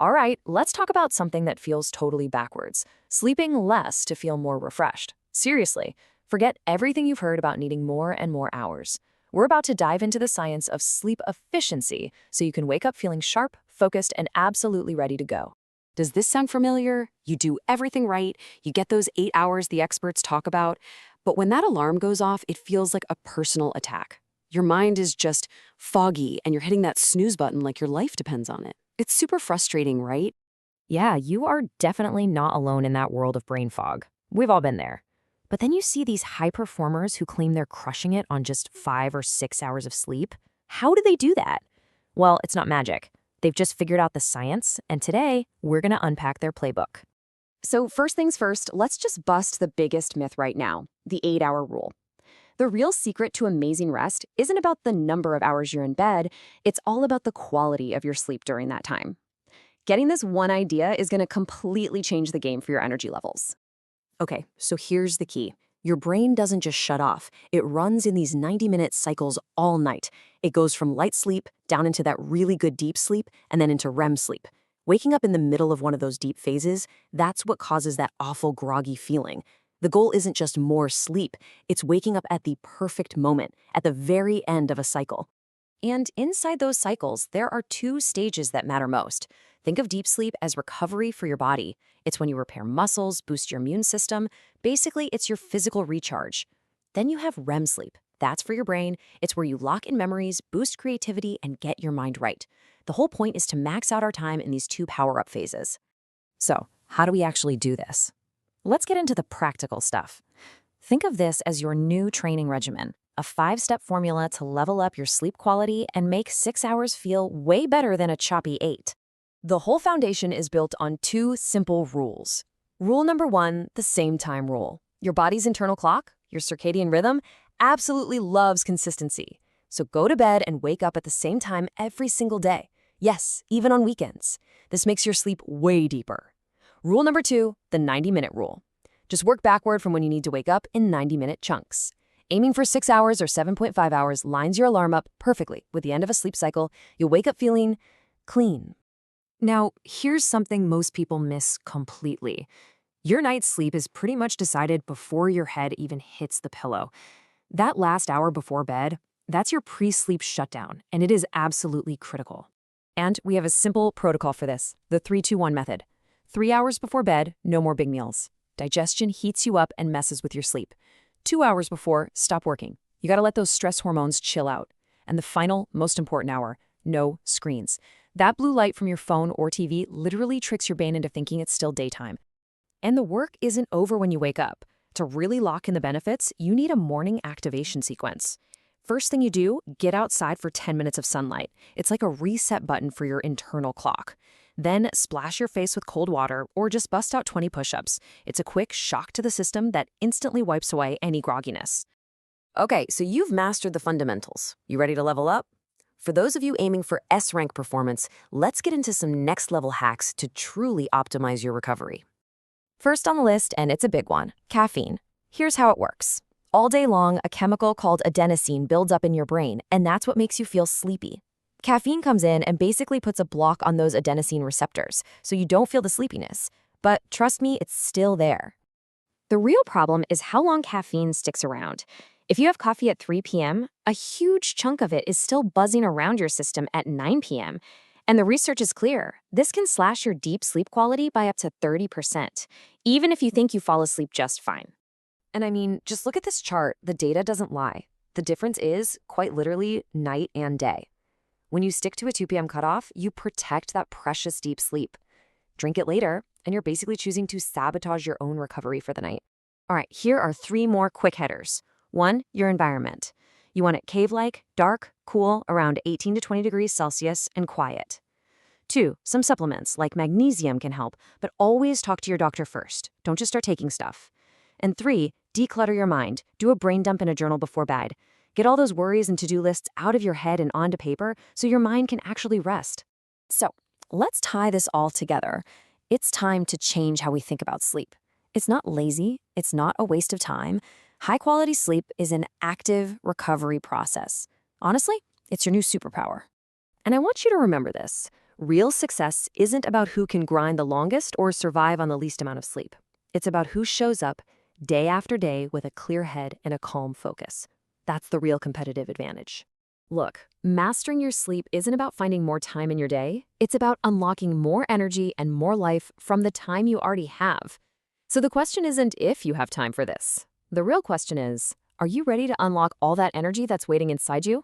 All right, let's talk about something that feels totally backwards. Sleeping less to feel more refreshed. Seriously, forget everything you've heard about needing more and more hours. We're about to dive into the science of sleep efficiency so you can wake up feeling sharp, focused, and absolutely ready to go. Does this sound familiar? You do everything right, you get those 8 hours the experts talk about, but when that alarm goes off, it feels like a personal attack. Your mind is just foggy and you're hitting that snooze button like your life depends on it. It's super frustrating, right? Yeah, you are definitely not alone in that world of brain fog. We've all been there. But then you see these high performers who claim they're crushing it on just 5 or 6 hours of sleep. How do they do that? Well, it's not magic. They've just figured out the science, and today we're going to unpack their playbook. So first things first, let's just bust the biggest myth right now, the 8-hour rule. The real secret to amazing rest isn't about the number of hours you're in bed, it's all about the quality of your sleep during that time. Getting this one idea is going to completely change the game for your energy levels. Okay, so here's the key. Your brain doesn't just shut off. It runs in these 90-minute cycles all night. It goes from light sleep down into that really good deep sleep and then into REM sleep. Waking up in the middle of one of those deep phases, that's what causes that awful groggy feeling. The goal isn't just more sleep, it's waking up at the perfect moment, at the very end of a cycle. And inside those cycles, there are 2 stages that matter most. Think of deep sleep as recovery for your body. It's when you repair muscles, boost your immune system. Basically, it's your physical recharge. Then you have REM sleep. That's for your brain. It's where you lock in memories, boost creativity, and get your mind right. The whole point is to max out our time in these 2 power-up phases. So, how do we actually do this? Let's get into the practical stuff. Think of this as your new training regimen, a 5-step formula to level up your sleep quality and make 6 hours feel way better than a choppy 8. The whole foundation is built on 2 simple rules. Rule number 1, the same time rule. Your body's internal clock, your circadian rhythm, absolutely loves consistency. So go to bed and wake up at the same time every single day. Yes, even on weekends. This makes your sleep way deeper. Rule number 2, the 90-minute rule. Just work backward from when you need to wake up in 90-minute chunks. Aiming for 6 hours or 7.5 hours lines your alarm up perfectly. With the end of a sleep cycle, you'll wake up feeling clean. Now, here's something most people miss completely. Your night's sleep is pretty much decided before your head even hits the pillow. That last hour before bed, that's your pre-sleep shutdown, and it is absolutely critical. And we have a simple protocol for this, the 3-2-1 method. 3 hours before bed, no more big meals. Digestion heats you up and messes with your sleep. 2 hours before, stop working. You gotta let those stress hormones chill out. And the final, most important hour, no screens. That blue light from your phone or TV literally tricks your brain into thinking it's still daytime. And the work isn't over when you wake up. To really lock in the benefits, you need a morning activation sequence. First thing you do, get outside for 10 minutes of sunlight. It's like a reset button for your internal clock. Then splash your face with cold water or just bust out 20 push-ups. It's a quick shock to the system that instantly wipes away any grogginess. Okay, so you've mastered the fundamentals. You ready to level up? For those of you aiming for S-rank performance, let's get into some next-level hacks to truly optimize your recovery. First on the list, and it's a big one, caffeine. Here's how it works. All day long, a chemical called adenosine builds up in your brain, and that's what makes you feel sleepy. Caffeine comes in and basically puts a block on those adenosine receptors, so you don't feel the sleepiness. But trust me, it's still there. The real problem is how long caffeine sticks around. If you have coffee at 3 p.m., a huge chunk of it is still buzzing around your system at 9 p.m. And the research is clear. This can slash your deep sleep quality by up to 30%, even if you think you fall asleep just fine. And I mean, just look at this chart. The data doesn't lie. The difference is, quite literally, night and day. When you stick to a 2 p.m. cutoff, you protect that precious deep sleep. Drink it later, and you're basically choosing to sabotage your own recovery for the night. All right, here are 3 more quick hitters. 1, your environment. You want it cave-like, dark, cool, around 18 to 20 degrees Celsius, and quiet. 2, some supplements like magnesium can help, but always talk to your doctor first. Don't just start taking stuff. And 3, declutter your mind. Do a brain dump in a journal before bed. Get all those worries and to-do lists out of your head and onto paper so your mind can actually rest. So, let's tie this all together. It's time to change how we think about sleep. It's not lazy. It's not a waste of time. High-quality sleep is an active recovery process. Honestly, it's your new superpower. And I want you to remember this. Real success isn't about who can grind the longest or survive on the least amount of sleep. It's about who shows up day after day with a clear head and a calm focus. That's the real competitive advantage. Look, mastering your sleep isn't about finding more time in your day. It's about unlocking more energy and more life from the time you already have. So the question isn't if you have time for this. The real question is, are you ready to unlock all that energy that's waiting inside you?